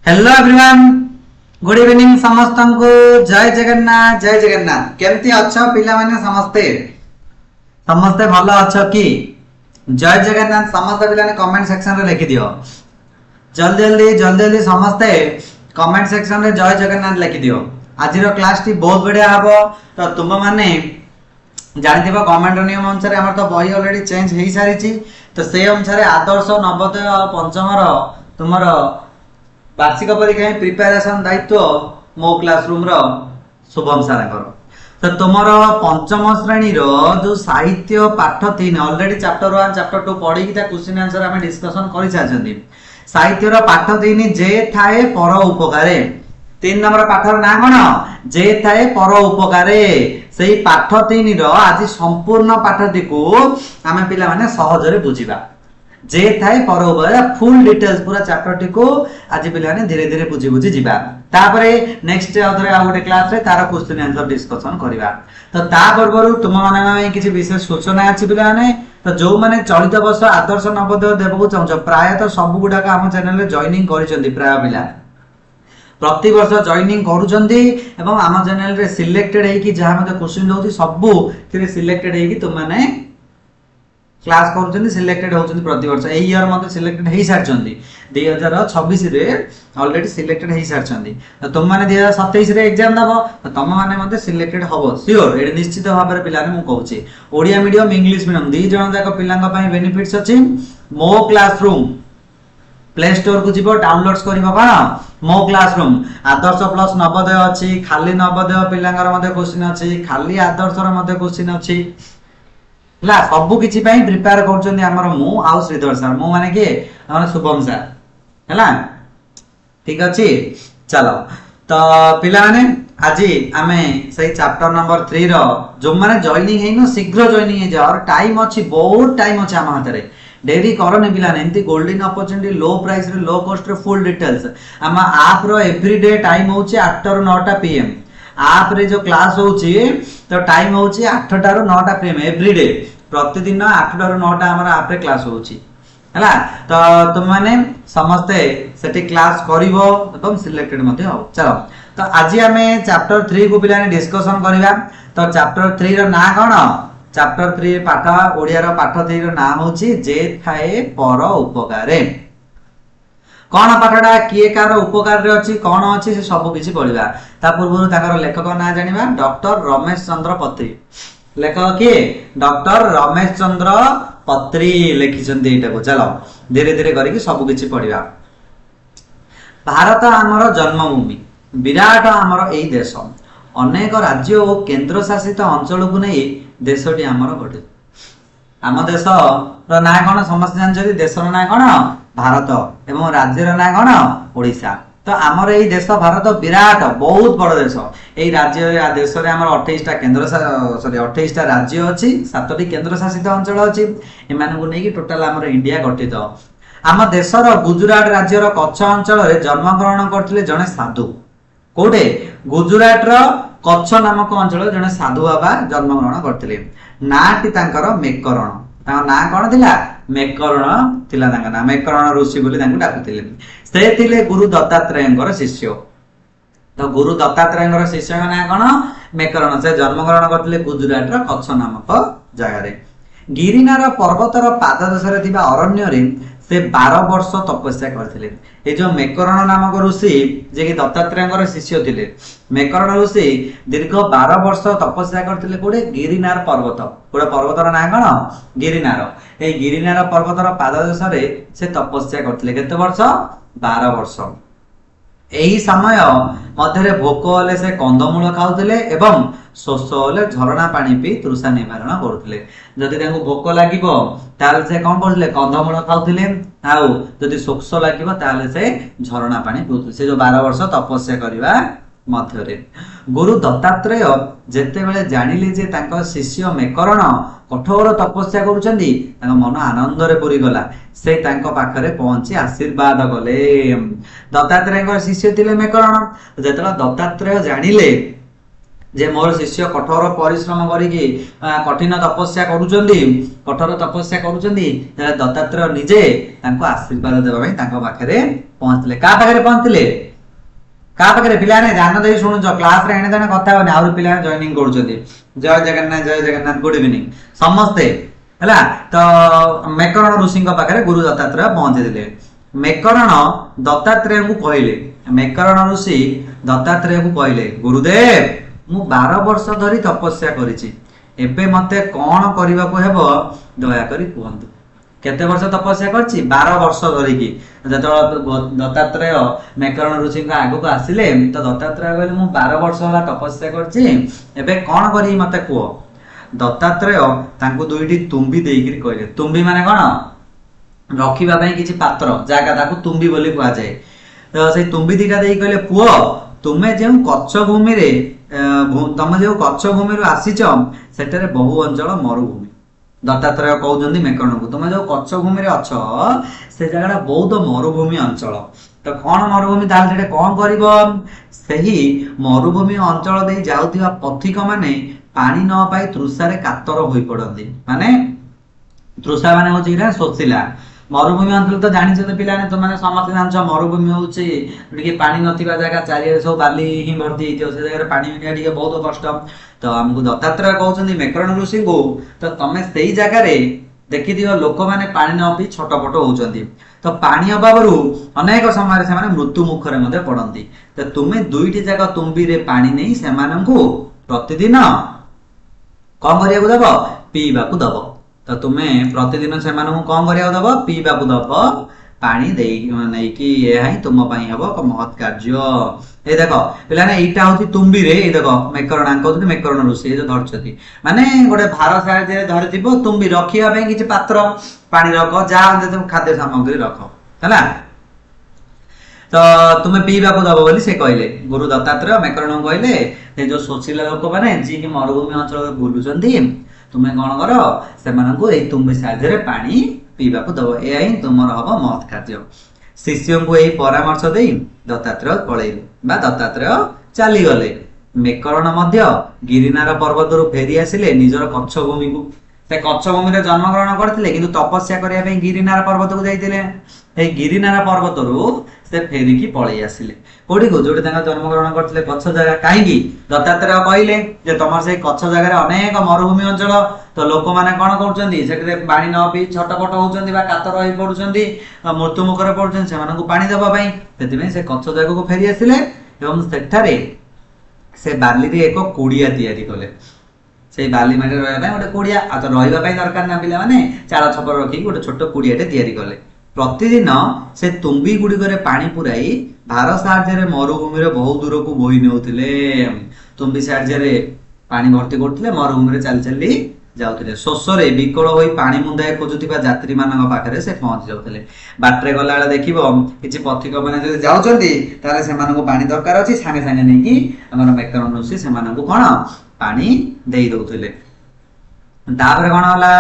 Hello everyone good evening समस्त को जय जगन्नाथ केमती अच्छा पिला माने समस्ते समस्ते भलो अच्छा कि जय जगन्नाथ समस्त पिला ने कमेंट सेक्शन रे लिखि दियो जल्दी जल्दी समस्ते कमेंट सेक्शन रे जय जगन्नाथ लिखि दियो। आज रो क्लास टी बहुत बढ़िया हबो तो तुम माने जानिथिबो गवर्नमेंट नियम अनुसार हमर तो बही ऑलरेडी चेंज हेई सारिची तो से अनुसार आदर्श नवोदय और पंचम रो तुमर वार्षिक परीक्षा प्रिपेरेशन दायित्व मो क्लासरूम रो शुभम सारा करो तो तुमर पंचम श्रेणी रो जो साहित्य पाठ 3 ऑलरेडी चैप्टर 1 चैप्टर 2 पढ़ी कि क्वेश्चन आंसर हमें डिस्कशन करि सारछंती। साहित्य रो पाठ 3 जे थाए पर उपकारे 3 नंबर पाठर ना कोन जे थाए पर उपकारे सेही पाठ 3 रो आज संपूर्ण पाठटी को आमे पिला माने सहज रे बुझिबा जे थाए पर उपकारे फुल डिटेल्स पूरा चैप्टर टी को आज पिला माने धीरे धीरे बुझी बुझी जिबा तापरे नेक्स्ट अदरे आ गोटे क्लास रे तार क्वेश्चन आंसर डिस्कशन करबा। तो ता पूर्व तुम माने किछि विशेष सूचना अछि पिला माने तो जो माने चलित वर्ष आदर्श नवोदय देबको चाहछ प्राय तो सब गुडा का हम चैनल रे जॉइनिंग करिसंती प्राय पिला प्रति वर्ष जॉइनिंग करूछंती एवं आम चैनल रे सिलेक्टेड है कि जहां मते क्वेश्चन होती सब थिरे सिलेक्टेड है कि तुम माने क्लास करूछंती सिलेक्टेड होछंती प्रति वर्ष एई ईयर मते सिलेक्टेड हेई सारछंती 2026 रे ऑलरेडी सिलेक्टेड हेई सारछंती तो तुम माने 2027 रे एग्जाम दबो तो तुम माने मते सिलेक्टेड हबो श्योर एडी निश्चित भाबरे पिला ने मु कहूची ओडिया मीडियम इंग्लिश मीडियम दी जण जाक पिलांग पई बेनिफिट्स अछि मो क्लासरूम प्ले स्टोर को जीवो डाउनलोड्स करिवो कोन मो क्लासरूम आदर्श प्लस नवोदय अछि खाली नवोदय पिलांगर मध्ये क्वेश्चन अछि खाली आदर्श रो मध्ये क्वेश्चन अछि ला सब किछि पई प्रिपेयर करछन्ती हमर मु आउ श्रीधर सर मु माने के हमर शुभम सर हैला ठीक अछि चलो तो पिला माने आज आमे सही चैप्टर नंबर 3 रो जो माने जॉइनिंग हेनो शीघ्र जॉइनिंग हे जा और टाइम अछि बहुत टाइम अछि हम हाथ रे डेरी करने पिला एमती गोल्डन अपॉर्चुनिटी लो प्राइस रे लो कॉस्ट रे फुल डिटेल्स हम आप रो एवरीडे टाइम होची 8 रो 9 पीएम आप रे जो क्लास होची तो टाइम होची 8 टा रो 9 पीएम एवरीडे प्रतिदिन 8 टा रो 9 हमर आप रे क्लास होची हैला तो तुम माने समस्त सेठी क्लास करिवो एवं सिलेक्टेड मध्ये हो चलो तो आज हमें चैप्टर 3 को पिला ने डिस्कशन करबा तो चैप्टर 3 रो ना कोन चैप्टर 3 पाठ ओडिया रो पाठ 3 रो नाम होची जे थाए पर उपकारे कोन पाठडा किए कार उपकार रे अछि कोन अछि से सब किछि पढिबा ता पूर्व ताकर लेखक ना जानिबा डॉक्टर रमेश चंद्र पत्री लेखक के डॉक्टर रमेश चंद्र पत्री लिखिसंती एटा को चलो धीरे धीरे करी सब किछि पढिबा। भारत हमर जन्मभूमि विराट हमर एई देश अनेक राज्य और केंद्र शासित अंचल को नहीं देशटी आमर गठित आम देश रो ना कोन समस्त जानछथि देश रो ना कोन भारत एवं राज्य रो ना कोन ओडिसा तो आमर एई देश भारत विराट बहुत बड़ देश एई राज्य या देश रे आमर 28 टा केंद्र सॉरी 28 टा राज्य अछि 7 टी केंद्र शासित अंचल अछि एमान को नै कि टोटल आमर इंडिया गठित आम देश रो गुजरात राज्य रो कच्छ अंचल रे जन्म ग्रहण करथिले जने साधु कोडे गुजरात रो कच्छ नामक अंचल जने साधु बाबा जन्म ग्रहण करथिले नाटी तांकर मेकरण ता ना कोन थिला मेकरण थिला तांका ना मेकरण ऋषि बोली तांको डाकुथिले से थिले गुरु दत्तात्रेयंकर शिष्य तो गुरु दत्तात्रेयंकर शिष्य ना कोन मेकरण से जन्म ग्रहण करथिले गुजरात रो कच्छ नामक जगह रे गिरिनार पर्वतर पाददेश रे थिबा अरण्य रे से 12 वर्ष तपस्या करथिले ए जो मेकरण नामक ऋषि जे कि दत्तात्रेयंकर शिष्य थिले मेकरण ऋषि दीर्घ 12 वर्ष तपस्या करथिले कोडे गिरिनार पर्वत कोडे पर्वतर ना कोन गिरिनार ए गिरिनार पर्वतर पाददेश रे से तपस्या करथिले केते वर्ष 12 वर्ष एही समय मध्यरे भोक होले से कंदमूल खाउथिले एवं शोष होले झरणा पानी पी तृषा निवारण करूथिले जदि तांको भोक लागिबो ताले से कोन करथिले कंदमूल खाउथिले आउ जदि शोष लागिबो ताले से झरणा पानी पीउथिले से जो 12 वर्ष तपस्या करिवा मध्यरे गुरु दत्तात्रेय जेते बेले जानिले जे तांको शिष्य मेकरण कठोर तपस्या करूछंदी तांको मन आनंद रे पूरी गला से तांको पाखरे पहुंची आशीर्वाद कले दत्तात्रेयंकर शिष्य थिले मेकरण जेतला दत्तात्रेय जानिले जे मोर शिष्य कठोर परिश्रम करिकी कठिन तपस्या करूचंदी कठोर तपस्या करूचंदी दत्तात्रेय निजे तांको आशीर्वाद देबा पई तांको पाखरे पहुंचले का पाखरे पहुंचले का पाखरे पिला ने ध्यान देई सुनुछ क्लास रे एने जने कथा होने आउर पिला जॉइनिंग करूचंदी जय जगन्नाथ गुड इवनिंग समस्ते हला तो मेकरण ऋषि पाखरे गुरु दत्तात्रेय पहुंचे दिले मेकरण दत्तात्रेय को कहले मेकरण ऋषि दत्तात्रेय को कहले गुरुदेव मु 12 वर्ष धरी तपस्या करिछि एबे मते कोन करिबाको हेबो दया करी कहंतु केते वर्ष तपस्या करछि 12 वर्ष धरी की जतो दत्तात्रेय मेकरण ऋषि का आगु को आसिले तो दत्तात्रेय कहले मु 12 वर्ष होला तपस्या करछि एबे कोन करी मते को दत्तात्रेय तांको दुईटी तुम्बी देइकरी कहले तुम्बी माने कोन रखिबा पई किछि पात्र जागा ताको तुम्बी बोली कुआ जाय तो से तुम्बी दीटा देई कहले पुओ तुमे जे कच्छ भूमि रे तमे जो कच्छ भूमि रो आसीच सेटरे बहु अंचल मरुभूमि दत्तात्रेय कहउजंदी मेकरण को तुमे जो कच्छ भूमि रे अछ से जगह बहुत मरुभूमि अंचल तो कोन मरुभूमि ताल सेटे कोन करिवो सही मरुभूमि अंचल दे जाउतिबा पथिक माने पानी न पाई तृषारे कातर होई पड़ंदी माने तृषा माने होची रे सोचिला मरुभूमि अंचल तो जानि छते पिलाने तो माने समस्त जानछ मरुभूमि होची टिके पानी नथिबा जागा चारिये सब बाली ही भर्ती हितो से जगह पानी मिलिया टिके बहुत कष्ट तो हमको दत्तात्रेय कहउछन्दी मेकरण ऋषि को तो तमे सेही जागा रे देखि दियो लोक माने पानी न पी छटपट होउछन्दी तो पानी अभावरु अनेक समय से माने मृत्यु मुखरे मध्ये पड़ंती तो तुमे दुईटी जागा तुम्बी रे पानी नै से माननकु प्रतिदिन कोन करिया को दबो पीबा को दबो तो तुमे प्रतिदिन से मानू कौन करिया दबो पीबा को दबो पानी देई नै कि ए हाई तुम पई हबो महत् कार्य ए देखो पिलाने एटा होती तुम्बी रे ए देखो मेकरण कहउती मेकरण ऋषि जो धरछती माने गोटे भार साहाय्य रे धरिथिबो तुम्बी रखिया पई किछि पात्र पानी रख जा तुम खाद्य सामग्री रख हला तो तुमे पीबा को दबो बोली से कहले गुरु दत्तात्रेय मेकरण कहले ए जो सोचिला लोक माने जी कि मरुभूमि अंचल बुलुचंदी तुमे कोन करो से मानकु ए तुम्बी साहाय्य रे पानी पीबा को दबो ए आई तुमर हबो महत् कार्य शिष्यों को एही परामर्श देई दत्तात्रेय पळेइले बा दत्तात्रेय चली गले मेकरण मध्य गिरिनार पर्वतरु फेरी आसिले निजर कच्छ भूमि को से कच्छ भूमि रे जन्म ग्रहण करथिले किंतु तपस्या करिया पई गिरिनार पर्वत को जाइतिले ए गिरिनार पर्वतरु से फेरी की पळेइ आसिले कोडी को जोडे तांगा जन्म ग्रहण करथिले कच्छ जगह काहेकि दत्तात्रेय कहिले जे तमर से कच्छ जगह रे अनेक मरुभूमि अंचल तो लोक माने कोन करउचंदी सेकरे पानी न पी छटपट होउचंदी बा कातर होई पडुचंदी मृत्यु मुखरे पडुचंदी से मानकु पानी देबा पई सेति से कच्छ जगह को फेरी आसिले एवं सेठारे से बाली रे एको कुडिया तयारी कले से बाली माटे रहबा पई गोटे कुडिया आ तो रहबा पई दरकार ना पिला माने चाळ छपर रखी गोटे छोट कुडियाटे तयारी कले प्रतिदिन से तुम्बी गुडी करे पानी पुराई भार साहाय्य रे मरुभूमि रे बहुत दूर को बोई नेउथिले तुम्बी साहाय्य रे पानी भर्ती करथिले मरुभूमि रे चल चली जाउथिले शोषरे विकल होई पानी मुंदाए खोजुथिबा यात्री मानक पाखरे से पहुंच जाउथिले बाटरे गला बेला देखिबो किछि पथिक माने जदि जाउचंती तारे से मानको पानी दरकार अछि संगे संगे नै कि हमर मेकरण ऋषि से मानको कोन पानी देई दउथिले तापर कोन होला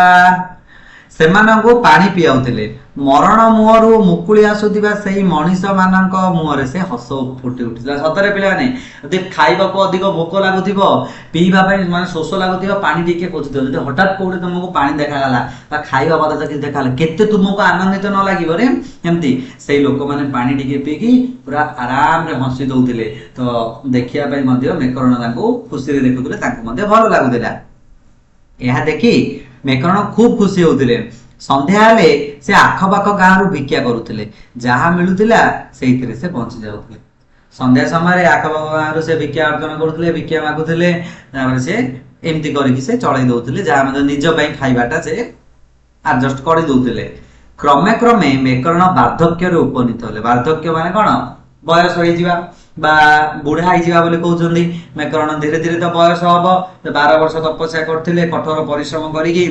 से मानको पानी पियाउथिले मरण मुहरु मुकुली आसुथिबा सेही मनीष मानक मुहरे से हस फुटी उठिला सतरे पिला नै जदि खाइबा को अधिक भोक लागुथिबो पीबा पई माने शोष लागुथिबो पानी टिके खोजुथिबो जदि हठात कोडे तुमको पानी देखा गला बा खाइबा पदार्थ कि देखा गला केते तुमको आनंदित न लागिबो रे एम्ति सेही लोक माने पानी टिके पीकी पूरा आराम रे हंसी दउथिले तो देखिया पई मध्ये मेकरण तांको खुशी रे देखुथिले तांको मध्ये भलो लागुथिला एहा देखि मेकरण खूब खुशी होउथिले संध्या हेले से आखपाख गाँव रु भिक्षा करुथिले जहा मिलुथिला सेहिथिरे से पहुंची जाउथिले संध्या समय रे आखपाख गाँव रु से भिक्षा अर्जन करुथिले भिक्षा मागुथिले तापर से एम्ति करिकि से चळै दउथिले जहा मध्ये निज पई खाइबाटा से एडजस्ट करि दउथिले क्रमे क्रमे मेकरण वार्धक्य रे उपनीत होले वार्धक्य माने कोन बयस होई जिबा बा बुढ़ा होई जिबा बोले कहउछन्दी मेकरण धीरे धीरे तो बयस हबो 12 वर्ष तपस्या करथिले कठोर परिश्रम करिकि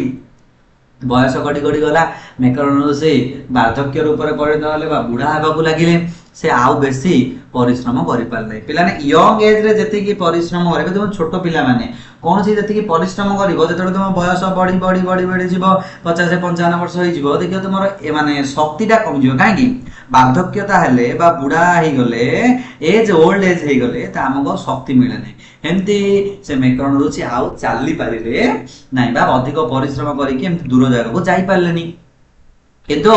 बयस गडी गडी गला मेकरण से वार्धक्य रूप में परिणत होले बा बुढ़ा हेबाकु लागिले से आउ बेसी परिश्रम करि पारले पिलाने यंग एज रे जति की परिश्रम करे तुम छोट पिला माने कौन सी जति की परिश्रम करिवो जेतले तुम बयस बढ़ी बढ़ी बढ़ी बढ़ी जीव 50-55 वर्ष होई जीवो देखियो तुमर ए माने शक्तिटा कम जीव काहे की बार्धक्यता हेले बा बुढ़ा ही गले एज ओल्ड एज हे गले त हमको शक्ति मिले नै एमती से मेकरण रुचि आउ चाली पारिले नाइ बा अधिक परिश्रम करिके एमती दूर जगह को जाई पारलेनी किंतु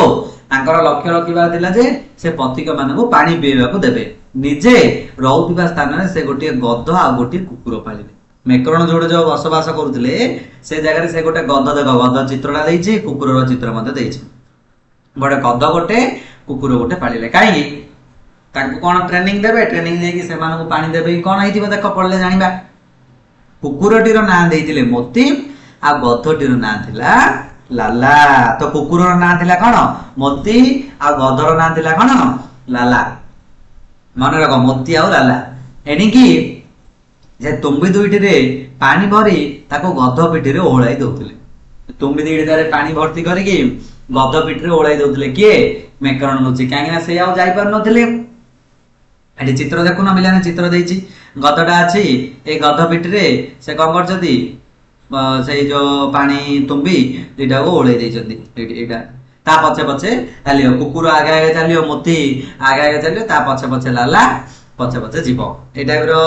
तांकर लक्ष्य रखिबा थिला जे से पथिक मानकु पानी पीबा को देबे निजे रहउतिबा स्थान रे से गोटे गध आ गोटे कुकुर पालिले मेकरण जोड़े जो बसवास करुले से जगह से गोटे गध देख गध चित्रटा देइछि कुकुर चित्र मते देइछि गोटे गध गोटे कुकुर गोटे पालिले काई तांको कोन ट्रेनिंग देबे ट्रेनिंग देकी से मानकु पानी देबे कोन आइथिबो देख पड़ले जानिबा कुकुरटीर ना देइतिले मोती आ गधटीर ना थिला लाला तो कुकुर ना थिला कोन मोती आ गधर ना थिला कोन लाला मन रख मोती आ लाला एनिकी जे तुम्बी दुईटी रे पानी भरी ताको गध पिठी रे ओळाई दउतिले तुम्बी दुईटी रे पानी भर्ती करिकि गध पिठी रे ओळाई दउतिले किए मेकरण नुची काहे ना से आ जाई पार नथिले एठी चित्र देखु न मिलाने चित्र देइछि गधटा अछि ए गध पिठी रे से कोन करछथि से जो पानी तुम्बी एटा को ओळाई दैछथि एटा ता पछे पछे चलियो कुकुर आगे आगे चलियो मोती आगे आगे चलियो ता पछे पछे लाला पछे पछे जीव ए टाइप रो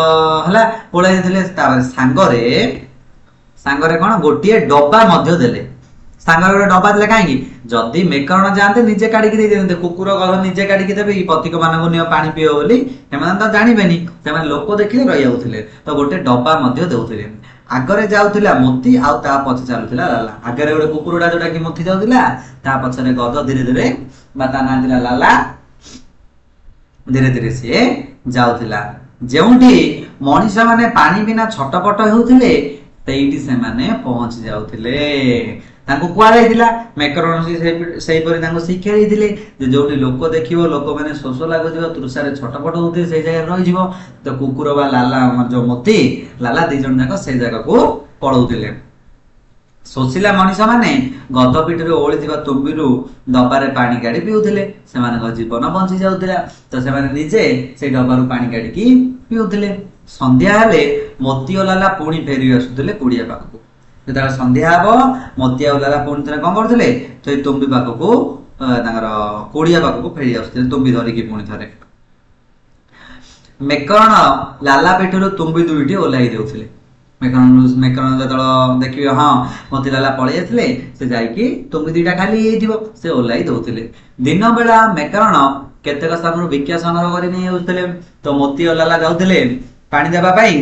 हला ओळाई देले तार सांगरे कोन गोटिए डब्बा मध्य देले सांगरे गोटे डब्बा देले काहे की जदी मेकरण जानते निजे काढी के देते कुकुर गध निजे काढी के देबे पथिक मानको नियो पानी पियो बोली हेमान त जानिबेनी सेमान लोक देखिले रहि जाउथिले तो गोटे डब्बा मध्य देउथिले आगरे जाउथिला मोती आ ता पछे चालुथिला लाला आगरे गोटे कुकुरडा जोटा की मोती जाउथिला ता पछरे गध धीरे धीरे बा ता ना दिला लाला धीरे धीरे से जाउथिला जेउठी मनीष माने पानी बिना छटपट हेउथिले तेइटी से माने पहुंच जाउथिले तांको कुआ जाइथिला मेकरण सेही परि तांको शिक्षा दिथिले जे जोटी लोक देखिबो लोक माने शोष लागो जिवो तृषा रे छटपट होते से जगह रहि जिवो तो कुकुर बा लाला हमर जो मोती लाला दी जण जाक से जगह को पळौथिले सोसिला मनीष माने गध पिठी रे ओळिथिबा तुम्बिरु डब्बारे पानी काढी पिउथिले से माने जीवन बंची जाउथिला तो से माने निजे से डब्बारु पानी काढी की पिउथिले संध्या हेले मोती ओ लाला पुणी फेरी आसुथिले कुडिया पाखु जेता संध्या हबो मोती ओ लाला पुणी तने कोन करथिले तो तुम्बी पाखु तांगर कुडिया पाखु फेरी आसुथिले तुम्बी धरि की पुणी थरे मेकरण लाला पिठिरु तुम्बी दुइटी ओलाई देउथिले मेकरण जतळ देखियो हां मोती लाला पळि आथिले से जाई की तुम्बी दुइटा खाली हेइथिबो से ओलाई दउथिले दिन बेला मेकरण केतेक स्थानरु विज्ञा संग्रह करि नै होउथिले तो मोती ओ लाला जाउथिले पानी देबा पाई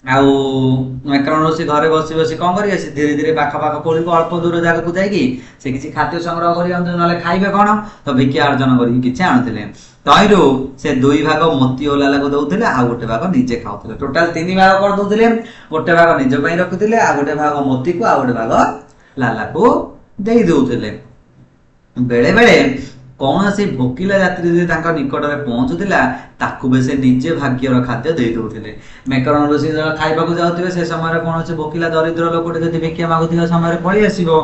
आउ मेकरण से घरे बसी बसी कोन करिए से धीरे धीरे पाखा पाखा कोली को अल्प दूर जागा को जाई की से किछि खाद्य संग्रह करि अंत नले खाइबे कोन तो विज्ञा अर्जन करि किछि आनथिले तइरो से दुई भाग मोती ओ लाला को दउथिले आ गोटे भाग निजे खाउथिले टोटल तीन भाग कर दउथिले गोटे भाग निजे पई रखुथिले आ गोटे भाग मोती को आ गोटे भाग लाला को देई दउथिले बेले बेले कौन से भोकिला यात्री जे तांका निकट रे पहुंचुतिला ताकू बे से निजे भाग्यर खाद्य देई दउथिले मेकरण रोसी जरा खाइबा को जाउथिबे से समय रे कोन से भोकिला दरिद्र लोकटे जदी भिक्षा मागुथिबा समय रे पळि आसीबो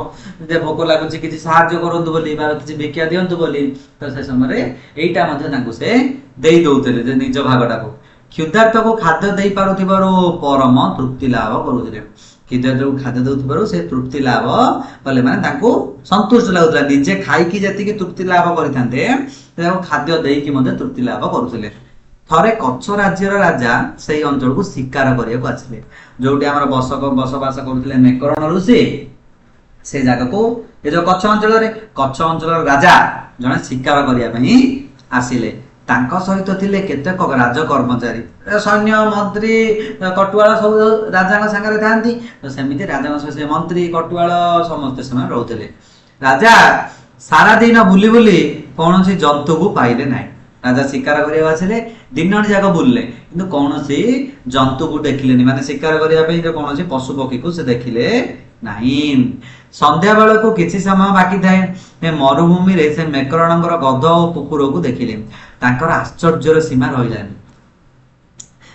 जे भोक लागुची किछि सहाय्य करंतु बोली बा किछि भिक्षा दियंतु बोली तो से समय रे एइटा मध्ये तांको से देई दउथिले जे निज भागटा को क्षुधार्त को खाद्य देई पारुथिबारो परम तृप्ति लाभ करूथिले क्षुधार्त को खाद्य दउथिबारो से तृप्ति लाभ बोले माने तांको संतुष्ट लागुतला निजे खाई की जति की तृप्ति लाभ करिथांते ताको खाद्य देई की मध्ये तृप्ति लाभ करूथिले थरे कच्छ राज्यर राजा सेही अंचल को शिकार करिया को आछिले जोटी हमर बसवास करूथिले मेकरण ऋषि से जगह को ए जो कच्छ अंचल रे कच्छ अंचल राजा जने शिकार करिया पई आसिले तांका सहित थिले केतेक राज कर्मचारी सैन्य मंत्री कटुआळ सब राजा संगे थांती तो सेमिति राजा से मंत्री कटुआळ समस्त समय रहउथिले राजा सारा दिन बुली बुली कोनोसी जंतु को पाइले नाही राजा शिकार करिया आसिले दिन जाक बुलले किंतु कोनोसी जंतु को देखिलेनी माने शिकार करिया पई जे कोनोसी पशु पक्षी को से देखिले नाही संध्या बेला को किछि समय बाकी थाए मरुभूमि रे से मेकरणंगर गध और कुकुर को देखिले तांकर आश्चर्यर सीमा रहिलानी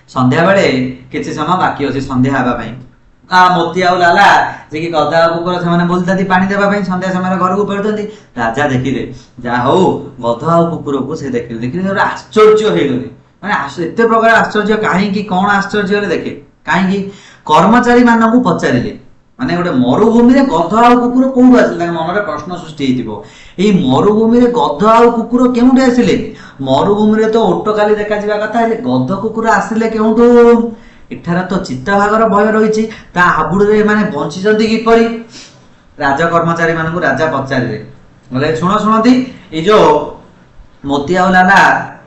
संध्या बेले किछि समय बाकी अछि संध्या हेबा पई मोती आउ लाला जे कि गधा कुकुर से बुलता पानी देवा संध्या समय घर को फेरुंट राजा देखिले जा हो गधा और कुकुर को से देखिले देखिले आश्चर्य हो गले माने एते प्रकार आश्चर्य कहीं कौन आश्चर्य देखे कहीं कर्मचारी मानक पचारे माने गोटे मरुभूमि रे गधा और कुकुर कोठु आसिले मन में प्रश्न सृष्टि होइतिबो एई मरुभूमि रे गधा और कुकुर केउठे आसिले मरुभूमि रे तो ओट काली देखा जिबा कथा जे गधा कुकुर आसिले केउठु एठार तो चित्तभागर भय रही हाबुड़े माने बंचिचंती किपरि राजा कर्मचारी मानक राजा पचारे बोले शुण शुणती ये जो मोती आउ लाला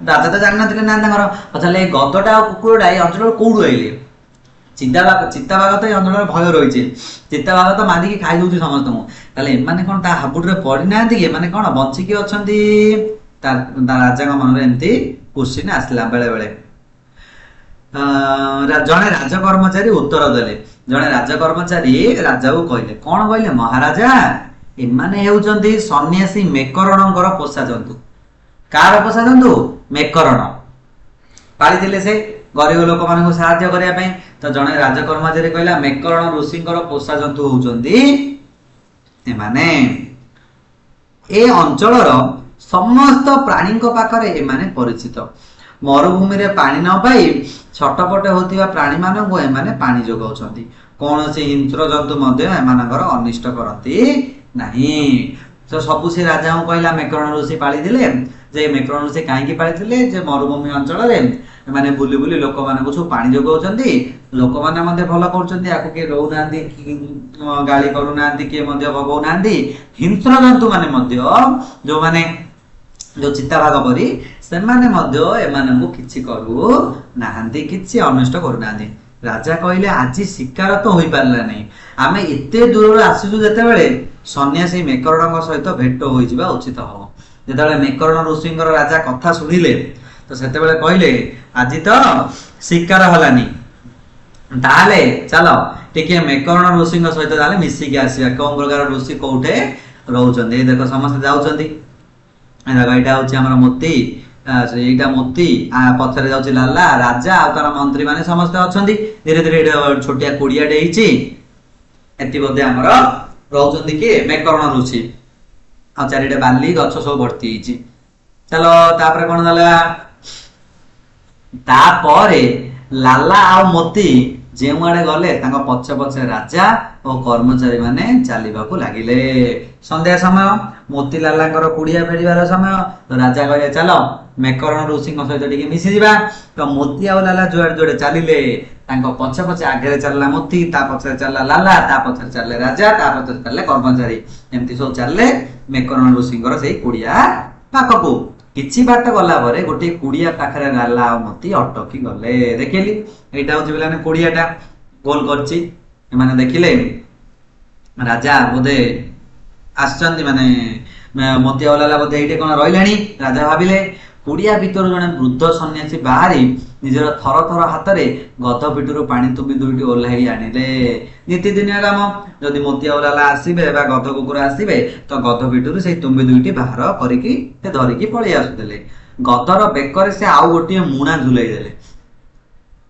राजा तो जान ना पचारे गदटा और कुकुरटा ये अंचल कौटू आइले चित्ताबाघ तो अंचल भय रही चित्ताबाघ तो मारिकी खाई दौर समस्त एम कौन हाबुड़े पड़ी ना कि मैंने कौन बंचिकी अच्छा राजा मन में एमती क्वेश्चन आसला बेले बेले जड़े राज कर्मचारी उत्तर देले जड़े राज कर्मचारी राजा को कहले कौन कहले महाराजा एमाने हेउचंती सन्यासी मेकरणंकर पोषा जंतु कार पोषा जंतु मेकरण पाली से गरीब लोक मान साहाय्य करने तो जड़े राज कर्मचारी कहला मेकरण ऋषिंकर पोषा जंतु होउचंती एमाने ए अंचलर समस्त प्राणी पाखरे एमाने परिचित मरुभूमि रे पानी न पाई छटपट होतिबा प्राणी मानक एमाने पानी जोगाउछंती कौन से हिंस्र जंतु मध्य एमानकर अनिष्ट करती नहीं तो सबु से राजा को कहला मेकरण ऋषि पाली दिले जे मेकरण ऋषि काहेकि पाली दिले जे मरुभूमि अंचल रे माने बुली बुली लोक मानक सब पानी जोगाउछंती लोक माने मध्ये भलो करछंती आकु के रहउ नांदी गाली करू नांदी के मध्ये भगौ नांदी हिंस्र जंतु माने मध्ये जो माने जो चित्ताभाग परी से किछि करू नाहांती किछि अनिष्ट करू नांदी राजा कहले आज शिकार तो होई पारला नहीं आमे एते दूर आसीजु जते बेले सन्यासी मेकरणक सहित भेट होई जिबा उचित हो जते बेले मेकरण ऋषिंकर राजा कथा सुनिले तो सेते बेले कहले आज तो शिकार हलानी ताले चलो टिके मेकरण ऋषिंक सहित ताले मिसी के आसीबा कोन प्रकार ऋषि कोठे रहउचंदी देखो समस्त जाउचंदी एटा हूँ आम मोती यहीटा मोती पथरे जाऊँ लाला राजा आ तार मंत्री माने समस्त अच्छा धीरे धीरे छोटिया कुड़ियाटे एति बोधे आमर रोच किए मेकरण ऋषि आ चारिटे बाली गछ सब भर्ती चलो तापर कौन तापर लाला आ मोती जो आड़े गले पछे पछे राजा और कर्मचारी माने चलवाक लगिले संध्या समय मोती लाला कुड़िया फेरबार समय तो राजा कहे चलो मेकरण ऋषि सहित मिसी जा तो मोती आ लाला जुआड़े जुआड़े चलिले पछे पछे आगे चलला मोती पछे चलला लाला पछे चलले राजा पछे चलले कर्मचारी एमती सब चलले मेकरण ऋषि से कुड़िया पाखकू किछि बाट गला परे गोटे कुड़िया पाखरे लाला आ मोती अटकी गले देखिली एटा होछि बेलाने कुड़ियाटा गोल करछि एमाने देखिले राजा बोधे आसचंदी माने मोती आ लाला बोधे एटे कोन रहिलानी राजा भाबिले कुड़िया भीतर जने वृद्ध सन्यासी बाहरी निजर थर थर हाथ में गध पिटू पानी तुम्बी दुईटी ओह्लाई आनिले नीतिदिनिया काम जदि मोती आ लाला आसबे गध कुकुर आसबे तो गध पिटू से तुम्बी दुईटी बाहर करिकी धरिकी पळै आसुदेले गधर बेकर से आउ गोटे मुणा झुलाई देले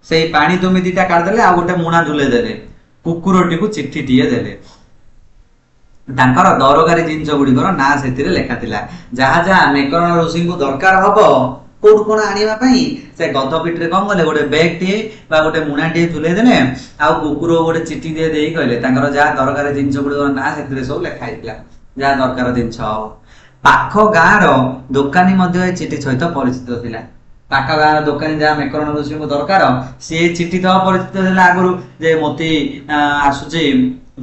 से पानी तुम्बी दीटा काढदेले आ गोटे मुणा झुलाई देले कुकुरटी को चिट्ठीटीए देले तांकर दरकारी जिनस गुड़िकर ना से लेखा थिला जहा जहा मेकरण ऋषि को दरकार हबो कोड कोन आनिबा पई से गध पिटरे कम गले गोटे बैग टी बा गोटे मुणा टी झुले देले आ कुकुर गोटे चिट्ठी दे देई कहले तांकर जहा दरकारी जिनस गुड़िकर ना से सब लेखा हितला जहा दरकार जिनस पाख गाँर दोकानी मध्य चिट्ठी सहित परिचित थिला पाख गाँर दोकानी जहा मेकरण ऋषि को दरकार सी चिट्ठी तो परिचित थिला आगरु जे मोती आसुची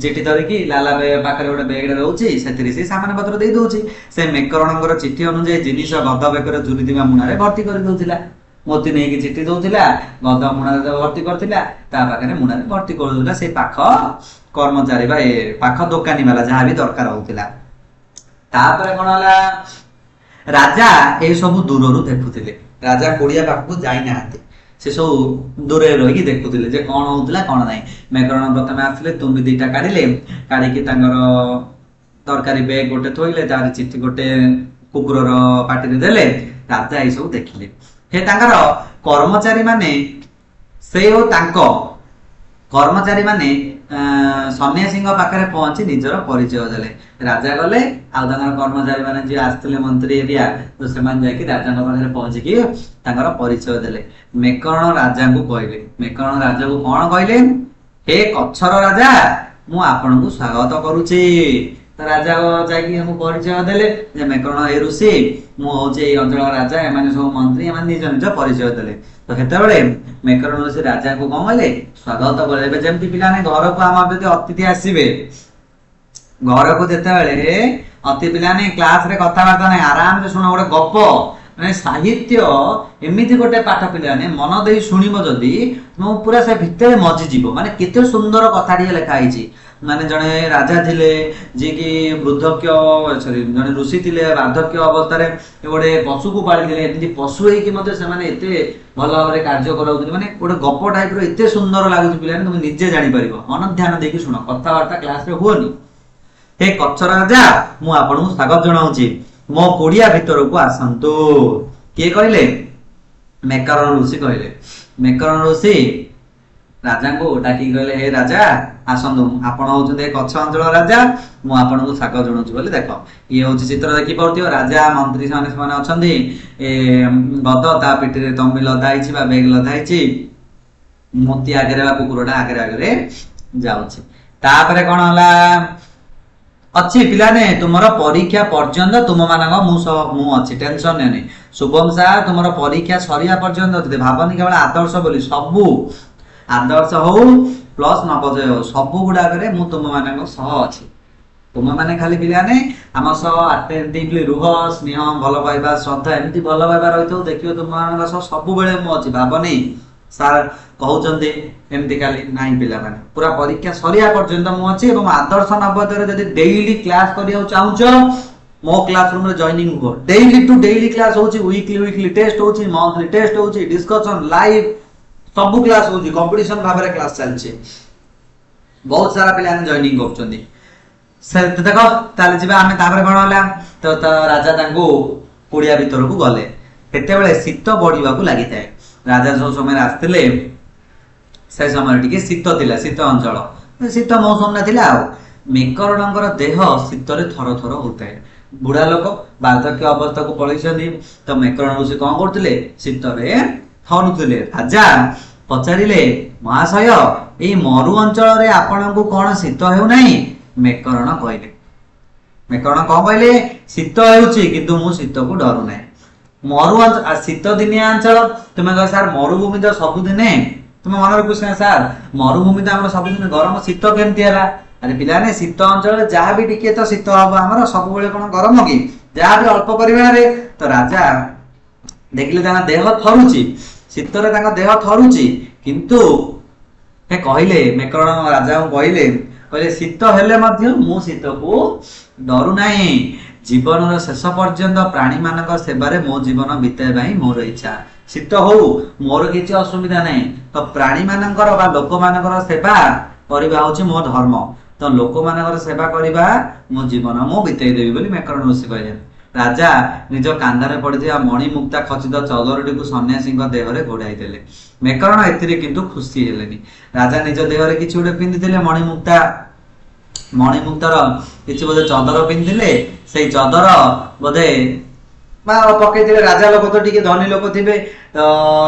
चिट्ठी धरिकी लाला पाखे गोटे बेगड़े रोचे से सामान पत्र दे दौर से मेकरणकर चिट्ठी अनुजाई जिनिस गध बेकर झुरी मुणारे भर्ती कर दौला मोती नहीं चिट्ठी दौला गध मुणा भर्ती करथिला ता पाखे मुणारे भर्ती कर दौला से पाख कर्मचारी बा पाख दोकानी वाला जहाँ भी दरकार होउथिला तापर कोन होला राजा ए सब दूररू देखुथिले राजा कोड़िया पाखକୁ जाई नाहांती से सब दूर रही देखुले जे कौन होता कौन ना मेकरण प्रथम आसले तुम्बी दीटा काढ़िले काढ़ी तरकारी बैग गोटे थोइले तार चिट्ठी गोटे कुकुर पाटी देले राजा ये सब देखिले हे तांकर कर्मचारी माने से हो तांको कर्मचारी माने ସନ୍ନ୍ୟାସୀଙ୍କ ପାଖରେ ପହଞ୍ଚି ନିଜର ପରିଚୟ ଦେଲେ। ରାଜା ଗଲେ ଆଉ ତାଙ୍କର କର୍ମଚାରୀ ମାନେ ଯିଏ ଆସିଥିଲେ ମନ୍ତ୍ରୀ ଏରିଆ ତ ସେମାନେ ଯାଇକି ରାଜାଙ୍କ ପାଖରେ ପହଞ୍ଚିକି ତାଙ୍କର ପରିଚୟ ଦେଲେ। ମେକରଣ ରାଜାଙ୍କୁ କହିଲେ, ମେକରଣ ରାଜାକୁ କଣ କହିଲେ? ହେ କଚ୍ଛର ରାଜା, ମୁଁ ଆପଣଙ୍କୁ ସ୍ୱାଗତ କରୁଛି। ରାଜା ଯାଇକି ଆମକୁ ପରିଚୟ ଦେଲେ ଯେ ମେକରଣ ଏ ଋଷି, ମୁଁ ହଉଛି ଏଇ ଅଞ୍ଚଳର ରାଜା, ଏମାନେ ସବୁ ମନ୍ତ୍ରୀ, ଏମାନେ ନିଜ ନିଜ ପରିଚୟ ଦେଲେ। ତ ସେତେବେଳେ ମେକରଣ ଋଷି ରାଜାଙ୍କୁ କଣ କହିଲେ? ସ୍ୱାଗତ କଲେ। ଏବେ ଯେମିତି ପିଲାମାନେ ଘରକୁ ଆମର ଯଦି ଅତିଥି ଆସିବେ, ଘରକୁ ଯେତେବେଳେ ପିଲାମାନେ କ୍ଲାସରେ କଥାବାର୍ତ୍ତା ନାହିଁ, ଆରାମରେ ଶୁଣ, ଗୋଟେ ଗପ ମାନେ ସାହିତ୍ୟ ଏମିତି ଗୋଟେ ପାଠ ପିଲାମାନେ ମନ ଦେଇ ଶୁଣିବ ଯଦି ମୁଁ ପୁରା ସେ ଭିତରେ ମଜିଯିବ। ମାନେ କେତେ ସୁନ୍ଦର କଥାଟିଏ ଲେଖା ହେଇଛି। ମାନେ ଜଣେ ରାଜା ଥିଲେ ଯିଏକି ଜଣେ ଋଷି ଥିଲେ, ବାର୍ଦ୍ଧକ୍ୟ ଅବସ୍ଥାରେ ଗୋଟେ ପଶୁକୁ ପାଳିଥିଲେ। ଏମିତି ପଶୁ ହେଇକି ମଧ୍ୟ ସେମାନେ ଏତେ ଭଲ ଭାବରେ କାର୍ଯ୍ୟ କରାଉଥିଲେ। ମାନେ ଗୋଟେ ଗପ ଟାଇପର ଏତେ ସୁନ୍ଦର ଲାଗୁଛି ପିଲାମାନେ, ତମେ ନିଜେ ଜାଣିପାରିବ। ମନ ଧ୍ୟାନ ଦେଇକି ଶୁଣ, କଥାବାର୍ତ୍ତା କ୍ଲାସରେ ହୁଅନି। ହେ କଚ୍ଛର ରାଜା, ମୁଁ ଆପଣଙ୍କୁ ସ୍ୱାଗତ ଜଣାଉଛି, ମୋ କୁଡିଆ ଭିତରକୁ ଆସନ୍ତୁ। କିଏ କହିଲେ? ମେକରଣ ଋଷି କହିଲେ। ମେକରଣ ଋଷି ରାଜାଙ୍କୁ ଡାକିକି କହିଲେ, ହେ ରାଜା ଆସନ୍ତୁ, ଆପଣ ହଉଛନ୍ତି କଚ୍ଛ ଅଞ୍ଚଳ ରାଜା, ମୁଁ ଆପଣଙ୍କୁ ସ୍ୱାଗତ ଜଣାଉଛି ବୋଲି। ଦେଖ, ଇଏ ହଉଛି ଚିତ୍ର ଦେଖିପାରୁଥିବ, ରାଜା ମନ୍ତ୍ରୀ ସେମାନେ ଅଛନ୍ତି। ଗଦ, ତା ପିଠିରେ ତମ୍ବି ଲଦା ହେଇଛି ବା ବେଗ ଲଦା ହେଇଛି, ମୋତି ଆଗରେ ବା କୁକୁରଟା ଆଗରେ ଆଗରେ ଯାଉଛି। ତାପରେ କଣ ହେଲା? ଅଛି ପିଲାନେ, ତୁମର ପରୀକ୍ଷା ପର୍ଯ୍ୟନ୍ତ ତୁମ ମାନଙ୍କ ମୁଁ ଅଛି, ଟେନସନ ନେନି। ଶୁଭମ ସାର୍ ତୁମର ପରୀକ୍ଷା ସରିବା ପର୍ଯ୍ୟନ୍ତ ଭାବନି କେବଳ ଆଦର୍ଶ ବୋଲି, ସବୁ ଆଦର୍ଶ ହଉ ପ୍ଲସ ନବୋଦୟ ହଉ, ସବୁ ଗୁଡାକରେ ମୁଁ ତୁମ ମାନଙ୍କ ସହ ଅଛି। ତୁମ ମାନେ ଖାଲି ପିଲାମାନେ ଆମ ସହ ଆଟେଣ୍ଟିଭଲି ରୁହ, ସ୍ନେହ, ଭଲ ପାଇବା, ଶ୍ରଦ୍ଧା, ଏମିତି ଭଲ ପାଇବା ରହିଥିବ, ଦେଖିବ ତୁମ ମାନଙ୍କ ସହ ସବୁବେଳେ ମୁଁ ଅଛି। ଭାବନି ସାର୍ କହୁଛନ୍ତି ଏମିତି ଖାଲି ନାହିଁ, ପିଲାମାନେ ପୁରା ପରୀକ୍ଷା ସରିବା ପର୍ଯ୍ୟନ୍ତ ମୁଁ ଅଛି। ଏବଂ ଆଦର୍ଶ ନବୋଦୟରେ ଯଦି ଡେଇଲି କ୍ଲାସ କରିବାକୁ ଚାହୁଁଛ, ମୋ କ୍ଲାସ ରୁମରେ ଜଏନିଂ ହୁଅ। ଡେଇଲି ଟୁ ଡେଇଲି କ୍ଲାସ ହଉଛି, ୱିକଲି ଟେଷ୍ଟ ହଉଛି, ମନ୍ଥଲି ଟେଷ୍ଟ ହଉଛି, ଡିସ୍କସନ ଲାଇଭ ସବୁ କ୍ଲାସ ହଉଛି, କମ୍ପିଟିସନ ଭାବରେ କ୍ଲାସ ଚାଲିଛି। ବହୁତ ସାରା ପିଲାମାନେ ଜଏନିଂ କରୁଛନ୍ତି। ଦେଖ ତାହେଲେ ଯିବା ଆମେ। ତାପରେ କଣ ହେଲା? ତ ରାଜା ତାଙ୍କୁ କୁଡିଆ ଭିତରକୁ ଗଲେ। ସେତେବେଳେ ଶୀତ ବଢିବାକୁ ଲାଗିଥାଏ। ରାଜା ଯୋଉ ସମୟରେ ଆସିଥିଲେ ସେ ସମୟରେ ଟିକେ ଶୀତ ଥିଲା, ଶୀତ ଅଞ୍ଚଳ, ଶୀତ ମୌସମଟା ଥିଲା। ଆଉ ମେକରଣଙ୍କର ଦେହ ଶୀତରେ ଥର ଥର ହଉଥାଏ। ବୁଢା ଲୋକ, ବାର୍ଦ୍ଧକ୍ୟ ଅବସ୍ଥାକୁ ପଳେଇଛନ୍ତି। ତ ମେକରଣ ଋଷି କଣ କରୁଥିଲେ? ଶୀତରେ ଥରୁଥିଲେ। ରାଜା ପଚାରିଲେ, ମହାଶୟ, ଏଇ ମରୁ ଅଞ୍ଚଳରେ ଆପଣଙ୍କୁ କଣ ଶୀତ ହେଉନାହିଁ? ମେକରଣ କହିଲେ। ମେକରଣ କଣ କହିଲେ? ଶୀତ ହେଉଛି, କିନ୍ତୁ ମୁଁ ଶୀତକୁ ଡରୁ ନାହିଁ। ଶୀତ ଦିନିଆ ଅଞ୍ଚଳ, ତୁମେ କହ ସାର୍ ମରୁଭୂମି ତ ସବୁଦିନେ, ତୁମେ ମନେ ରଖୁଛ ନା ସାର୍ ମରୁଭୂମି ତ ଆମର ସବୁଦିନେ ଗରମ, ଶୀତ କେମିତି ହେଲା? ଆରେ ପିଲାମାନେ ଶୀତ ଅଞ୍ଚଳରେ ଯାହା ବି ଟିକେ ତ ଶୀତ ହବ, ଆମର ସବୁବେଳେ କଣ ଗରମ କି? ଯାହା ବି ଅଳ୍ପ ପରିମାଣରେ। ତ ରାଜା ଦେଖିଲେ ତାଙ୍କ ଦେହ ଥରୁଛି, ଶୀତରେ ତାଙ୍କ ଦେହ ଥରୁଛି, କିନ୍ତୁ ସେ କହିଲେ, ମେକରଣ ରାଜାଙ୍କୁ କହିଲେ ଶୀତ ହେଲେ ମଧ୍ୟ ମୁଁ ଶୀତକୁ ଡରୁ ନାହିଁ। ଜୀବନର ଶେଷ ପର୍ଯ୍ୟନ୍ତ ପ୍ରାଣୀ ମାନଙ୍କ ସେବାରେ ମୋ ଜୀବନ ବିତାଇବା ହିଁ ମୋର ଇଚ୍ଛା। ଶୀତ ହଉ, ମୋର କିଛି ଅସୁବିଧା ନାହିଁ। ତ ପ୍ରାଣୀ ମାନଙ୍କର ବା ଲୋକମାନଙ୍କର ସେବା କରିବା ହଉଛି ମୋ ଧର୍ମ। ତ ଲୋକମାନଙ୍କର ସେବା କରିବା ମୋ ଜୀବନ ମୁଁ ବିତେଇ ଦେବି ବୋଲି ମେକରଣ ଋଷି କହିଲେ। ରାଜା ନିଜ କାନ୍ଧରେ ପଡିଥିବା ମଣିମୁକ୍ତା ଖଚିତ ଚଦରଟିକୁ ସନ୍ନ୍ୟାସୀଙ୍କ ଦେହରେ ଘୋଡାଇ ଦେଲେ। ମେକରଣ ଏଥିରେ କିନ୍ତୁ ଖୁସି ହେଲେନି। ରାଜା ନିଜ ଦେହରେ କିଛି ଗୋଟେ ପିନ୍ଧିଥିଲେ, ମଣିମୁକ୍ତାର କିଛି ବୋଧେ ଚଦର ପିନ୍ଧିଥିଲେ। ସେଇ ଚଦର ବୋଧେ ବା ପକେଇଥିଲେ। ରାଜା ଲୋକ ତ ଟିକେ ଧନୀ ଲୋକ ଥିବେ, ତ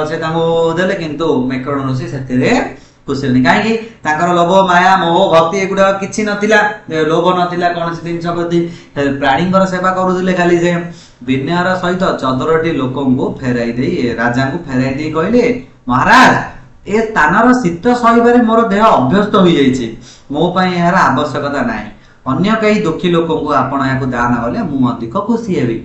ସେ ତାଙ୍କୁ ଦେଲେ, କିନ୍ତୁ ମେକରଣ ଋଷି ସେଥିରେ ଖୁସି ହେଲେନି। କାହିଁକି? ତାଙ୍କର ଲୋଭ, ମାୟା, ମୋହ, ଭକ୍ତି ଏଗୁଡା କିଛି ନଥିଲା। ଲୋଭ ନଥିଲା କୌଣସି ଜିନିଷ ପ୍ରତି। ପ୍ରାଣୀଙ୍କର ସେବା କରୁଥିଲେ ଖାଲି। ସେ ବିନୟର ସହିତ ଚଦରଟି ଲୋକଙ୍କୁ ରାଜାଙ୍କୁ ଫେରାଇ ଦେଇ କହିଲେ, ମହାରାଜ, ଏ ସ୍ଥାନର ଶୀତ ସହିବାରେ ମୋର ଦେହ ଅଭ୍ୟସ୍ତ ହୋଇଯାଇଛି, ମୋ ପାଇଁ ଏହାର ଆବଶ୍ୟକତା ନାହିଁ। ଅନ୍ୟ କେହି ଦୁଃଖୀ ଲୋକଙ୍କୁ ଆପଣ ଏହାକୁ ଦାନ କଲେ ମୁଁ ଅଧିକ ଖୁସି ହେବି।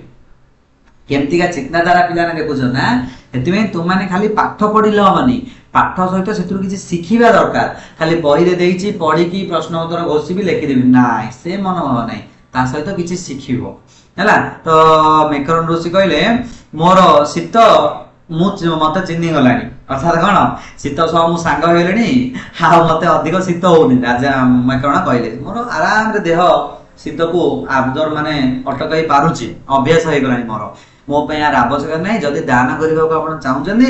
କେମିତିକା ଚିନ୍ତାଧାରା ପିଲାମାନେ ଦେଖୁଛ ନା? ସେଥିପାଇଁ ତୁମମାନେ ଖାଲି ପାଠ ପଢିଲେ ହବନି, ପାଠ ସହିତ ସେଥିରୁ କିଛି ଶିଖିବା ଦରକାର। ଖାଲି ବହିରେ ଦେଇଛି ପଢିକି ପ୍ରଶ୍ନ ଉତ୍ତର ଘୋଷିବି ଲେଖିଦେବି, ନାଇଁ, ସେ ମନୋଭାବ ନାହିଁ। ତା ସହିତ କିଛି ଶିଖିବ ହେଲା। ତ ମେକରଣ ଋଷି କହିଲେ, ମୋର ଶୀତ ମତେ ଚିହ୍ନି ଗଲାଣି। ଅର୍ଥାତ କଣ? ଶୀତ ସହ ମୁଁ ସାଙ୍ଗ ହେଇଗଲିଣି, ଆଉ ମତେ ଅଧିକ ଶୀତ ହଉନି। ରାଜା ମେକରଣ କହିଲେ, ମୋର ଆରାମରେ ଦେହ ଶୀତକୁ ଅଟକାଇ ପାରୁଛି, ଅଭ୍ୟାସ ହେଇଗଲାଣି ମୋର, ମୋ ପାଇଁ ଏହାର ଆବଶ୍ୟକ ନାହିଁ। ଯଦି ଦାନ କରିବାକୁ ଆପଣ ଚାହୁଁଛନ୍ତି,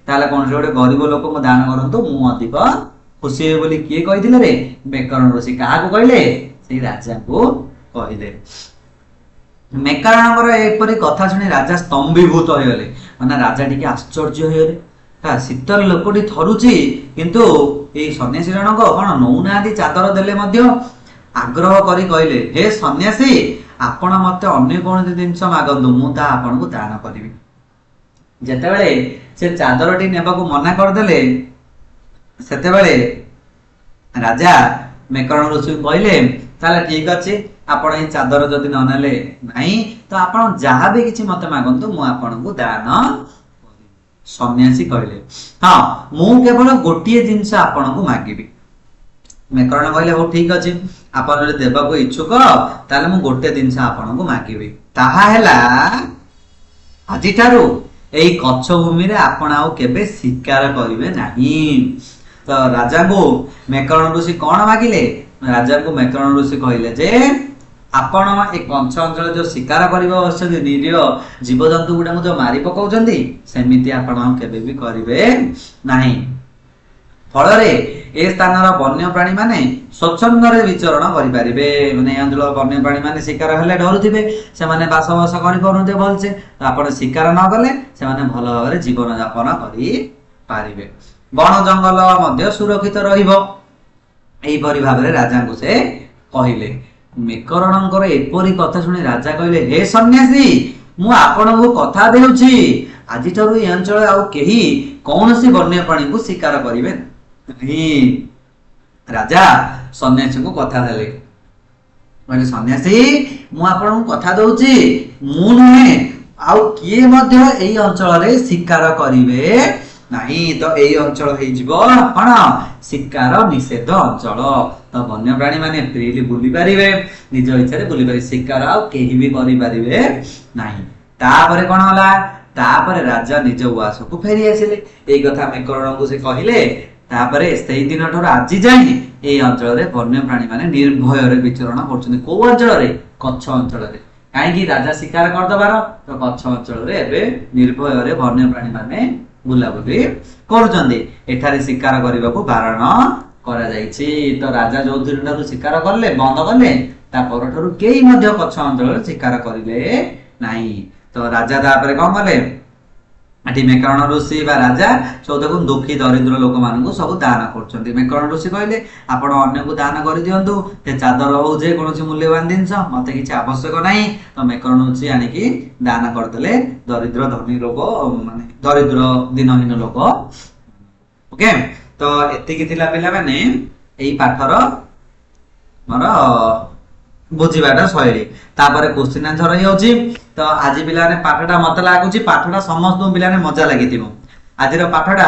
ତାହେଲେ କୌଣସି ଗୋଟେ ଗରିବ ଲୋକଙ୍କୁ ଦାନ କରନ୍ତୁ, ମୁଁ ଅଧିକ खुशी हे बोली किए कहिथिले रे मेकरण ऋषि काहाको कहले सेई राजा को कहले मेकरणଙ୍କର ଏପରି କଥା ଶୁଣି ରାଜା ସ୍ତମ୍ଭୀଭୂତ ହୋଇଗଲେ ମାନେ ରାଜା ଟିକେ ଆଶ୍ଚର୍ଯ୍ୟ ହୋଇଗଲେ ଶୀତଳ ଲୋକଟି ଥରୁଛି କିନ୍ତୁ ଏଇ ସନ୍ନ୍ୟାସୀ ଜଣକ କଣ ନଉନାହାନ୍ତି ଚାଦର ଦେଲେ ମଧ୍ୟ ଆଗ୍ରହ କରି କହିଲେ ହେ ସନ୍ନ୍ୟାସୀ ଆପଣ ମତେ ଅନ୍ୟ କୌଣସି ଜିନିଷ ମାଗନ୍ତୁ ମୁଁ ତାହା ଆପଣଙ୍କୁ ଦାନ କରିବି ଯେତେବେଳେ ସେ ଚାଦରଟି ନେବାକୁ ମନା କରିଦେଲେ ସେତେବେଳେ ରାଜା ମେକରଣ ଋଷିଙ୍କୁ କହିଲେ ତାହେଲେ ଠିକ ଅଛି ଆପଣ ଏଇ ଚାଦର ଯଦି ନ ନେଲେ ନାହିଁ ତ ଆପଣ ଯାହା ବି କିଛି ମତେ ମାଗନ୍ତୁ ମୁଁ ଆପଣଙ୍କୁ ଦାନ କରିବି ସନ୍ନ୍ୟାସୀ କହିଲେ ହଁ ମୁଁ କେବଳ ଗୋଟିଏ ଜିନିଷ ଆପଣଙ୍କୁ ମାଗିବି ମେକରଣ କହିଲେ ହଉ ଠିକ ଅଛି ଆପଣ ଯଦି ଦେବାକୁ ଇଚ୍ଛୁକ ତାହେଲେ ମୁଁ ଗୋଟେ ଜିନିଷ ଆପଣଙ୍କୁ ମାଗିବି ତାହା ହେଲା ଆଜିଠାରୁ ଏଇ କଚ୍ଛ ଭୂମିରେ ଆପଣ ଆଉ କେବେ ଶିକାର କରିବେ ନାହିଁ ତ ରାଜାଙ୍କୁ ମେକରଣ ଋଷି କଣ ମାଗିଲେ ରାଜାଙ୍କୁ ମେକରଣ ଋଷି କହିଲେ ଯେ ଆପଣ ଏ କଚ୍ଛ ଅଞ୍ଚଳ ଯୋଉ ଶିକାର କରିବା ବସିଛନ୍ତି ନିରୀହ ଜୀବଜନ୍ତୁ ଗୁଡାକୁ ଯୋଉ ମାରି ପକାଉଛନ୍ତି ସେମିତି ଆପଣ ଆଉ କେବେ ବି କରିବେ ନାହିଁ ଫଳରେ ଏ ସ୍ଥାନର ବନ୍ୟପ୍ରାଣୀ ମାନେ ସ୍ୱଚ୍ଛନ୍ଦରେ ବିଚରଣ କରିପାରିବେ ମାନେ ଏ ଅଞ୍ଚଳର ବନ୍ୟପ୍ରାଣୀ ମାନେ ଶିକାର ହେଲେ ଡରୁଥିବେ ସେମାନେ ବାସବାସ କରିପାରୁନଥିବେ ଭଲସେ ଆପଣ ଶିକାର ନ କଲେ ସେମାନେ ଭଲ ଭାବରେ ଜୀବନ ଯାପନ କରିପାରିବେ ବଣ ଜଙ୍ଗଲ ମଧ୍ୟ ସୁରକ୍ଷିତ ରହିବ ଏଇପରି ଭାବରେ ରାଜାଙ୍କୁ ସେ କହିଲେ ମେକରଣଙ୍କର ଏପରି କଥା ଶୁଣି ରାଜା କହିଲେ ହେ ସନ୍ନ୍ୟାସୀ ମୁଁ ଆପଣଙ୍କୁ କଥା ଦେଉଛି ଆଜିଠାରୁ ଏ ଅଞ୍ଚଳ ଆଉ କେହି କୌଣସି ବନ୍ୟପ୍ରାଣୀଙ୍କୁ ଶିକାର କରିବେ ନାହିଁ ରାଜା ସନ୍ନ୍ୟାସୀଙ୍କୁ କଥା ଦେଲେ କହିଲେ ସନ୍ନ୍ୟାସୀ ମୁଁ ଆପଣଙ୍କୁ କଥା ଦଉଛି ମୁଁ ନୁହେଁ ଆଉ କିଏ ମଧ୍ୟ ଏଇ ଅଞ୍ଚଳରେ ଶିକାର କରିବେ ନାହିଁ ତ ଏଇ ଅଞ୍ଚଳ ହେଇଯିବ କଣ ଶିକାର ନିଷେଧ ଅଞ୍ଚଳ ତ ବନ୍ୟପ୍ରାଣୀ ମାନେ ଫ୍ରିଲି ବୁଲି ପାରିବେ ନିଜ ଇଚ୍ଛାରେ ବୁଲି ପାରିବେ ଶିକାର ଆଉ କେହି ବି କରିପାରିବେ ନାହିଁ ତାପରେ କଣ ହେଲା ତାପରେ ରାଜା ନିଜ ଉଆସକୁ ଫେରି ଆସିଲେ ଏଇ କଥା ମେକରଣଙ୍କୁ ସେ କହିଲେ ତାପରେ ସେଇ ଦିନ ଠାରୁ ଆଜି ଯାଏ ଏଇ ଅଞ୍ଚଳରେ ବନ୍ୟପ୍ରାଣୀ ମାନେ ନିର୍ଭୟରେ ବିଚରଣ କରୁଛନ୍ତି କୋଉ ଅଞ୍ଚଳରେ କଚ୍ଛ ଅଞ୍ଚଳରେ କାହିଁକି ରାଜା ଶିକାର କରିଦବାର ତ କଚ୍ଛ ଅଞ୍ଚଳରେ ଏବେ ନିର୍ଭୟରେ ବନ୍ୟପ୍ରାଣୀ ମାନେ ବୁଲାବୁଲି କରୁଛନ୍ତି ଏଠାରେ ଶିକାର କରିବାକୁ ବାରଣ କରାଯାଇଛି ତ ରାଜା ଯୋଉ ଦିନଠାରୁ ଶିକାର କଲେ ବନ୍ଦ କଲେ ତା ପରଠାରୁ କେହି ମଧ୍ୟ କଚ୍ଛ ଅଞ୍ଚଳରେ ଶିକାର କରିଲେ ନାହିଁ ତ ରାଜା ତାପରେ କଣ କଲେ ଏଠି ମେକରଣ ଋଷି ବା ରାଜା ଚଉଦକୁ ଦୁଃଖୀ ଦରିଦ୍ର ଲୋକମାନଙ୍କୁ ସବୁ ଦାନ କରୁଛନ୍ତି ମେକରଣ ଋଷି କହିଲେ ଆପଣ ଅନ୍ୟକୁ ଦାନ କରିଦିଅନ୍ତୁ ସେ ଚାଦର ହଉ ଯେ କୌଣସି ମୂଲ୍ୟବାନ ଜିନିଷ ମତେ କିଛି ଆବଶ୍ୟକ ନାହିଁ ତ ମେକରଣ ଋଷି ଆଣିକି ଦାନ କରିଦେଲେ ଦରିଦ୍ର ଧନୀ ଲୋକ ମାନେ ଦରିଦ୍ର ଦିନହୀନ ଲୋକ ଓକେ ତ ଏତିକି ଥିଲା ପିଲାମାନେ ଏଇ ପାଠର ମୋର ବୁଝିବାଟା ଶୈଳୀ ତାପରେ କ୍ୱେଶ୍ଚିନ୍ ଆନ୍ସର ହେଇଯାଉଛି ତ ଆଜି ପିଲାମାନେ ପାଠଟା ମତେ ଲାଗୁଛି ପାଠଟା ସମସ୍ତଙ୍କୁ ପିଲାମାନେ ମଜା ଲାଗିଥିବ ଆଜିର ପାଠଟା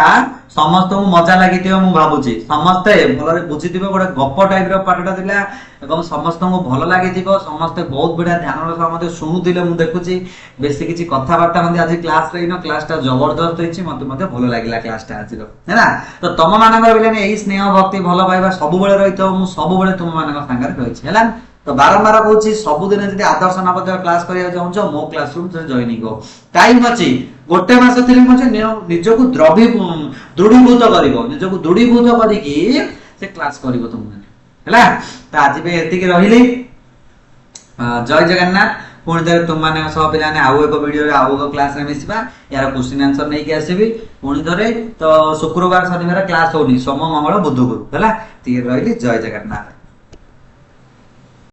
ସମସ୍ତଙ୍କୁ ମଜା ଲାଗିଥିବ ମୁଁ ଭାବୁଛି ସମସ୍ତେ ଭଲରେ ବୁଝିଥିବ ଗୋଟେ ଗପ ଟାଇପର ପାଠଟା ଥିଲା ଏବଂ ସମସ୍ତଙ୍କୁ ଭଲ ଲାଗିଥିବ ସମସ୍ତେ ବହୁତ ବଢିଆ ଧ୍ୟାନର ସହ ମତେ ଶୁଣୁଥିଲେ ମୁଁ ଦେଖୁଛି ବେଶୀ କିଛି କଥାବାର୍ତ୍ତା ମଧ୍ୟ ଆଜି କ୍ଲାସରେ ହେଇନ କ୍ଲାସଟା ଜବରଦସ୍ତ ହେଇଛି ମତେ ଭଲ ଲାଗିଲା କ୍ଲାସଟା ଆଜିର ହେଲା ତ ତମ ମାନଙ୍କର ପିଲାମାନେ ଏଇ ସ୍ନେହ ଭକ୍ତି ଭଲ ପାଇବା ସବୁବେଳେ ରହିଥିବ ମୁଁ ସବୁବେଳେ ତୁମ ମାନଙ୍କ ସାଙ୍ଗରେ ରହିଛି ହେଲା ତ ବାରମ୍ବାର କହୁଛି ସବୁଦିନ ଯଦି ଆଦର୍ଶ ନବୋଦୟ କ୍ଲାସ କରିବାକୁ ଚାହୁଁଛ ମୋ କ୍ଲାସ ରୁମ୍ ଜଏନିଂ କର ଟାଇମ ଅଛି ଗୋଟେ ମାସ ଥିଲେ ମଧ୍ୟ ନିଜକୁ ଦୃଢୀଭୂତ କରିବ ନିଜକୁ ଦୃଢୀଭୂତ କରିକି ସେ କ୍ଲାସ କରିବ ତୁମମାନେ ହେଲା ତ ଆଜି ପାଇଁ ଏତିକି ରହିଲି ଜୟ ଜଗନ୍ନାଥ ପୁଣି ଥରେ ତୁମମାନଙ୍କ ସହ ପିଲାମାନେ ଆଉ ଏକ ଭିଡିଓରେ ଆଉ ଏକ କ୍ଲାସରେ ମିଶିବା ଏହାର କ୍ୱେଶ୍ଚିନ୍ ଆନ୍ସର ନେଇକି ଆସିବି ପୁଣି ଥରେ ତ ଶୁକ୍ରବାର ଶନିବାର କ୍ଲାସ ହଉନି ସୋମ ମଙ୍ଗଳ ବୁଧ ଗୁରୁ ହେଲା ଟିକେ ରହିଲି ଜୟ ଜଗନ୍ନାଥ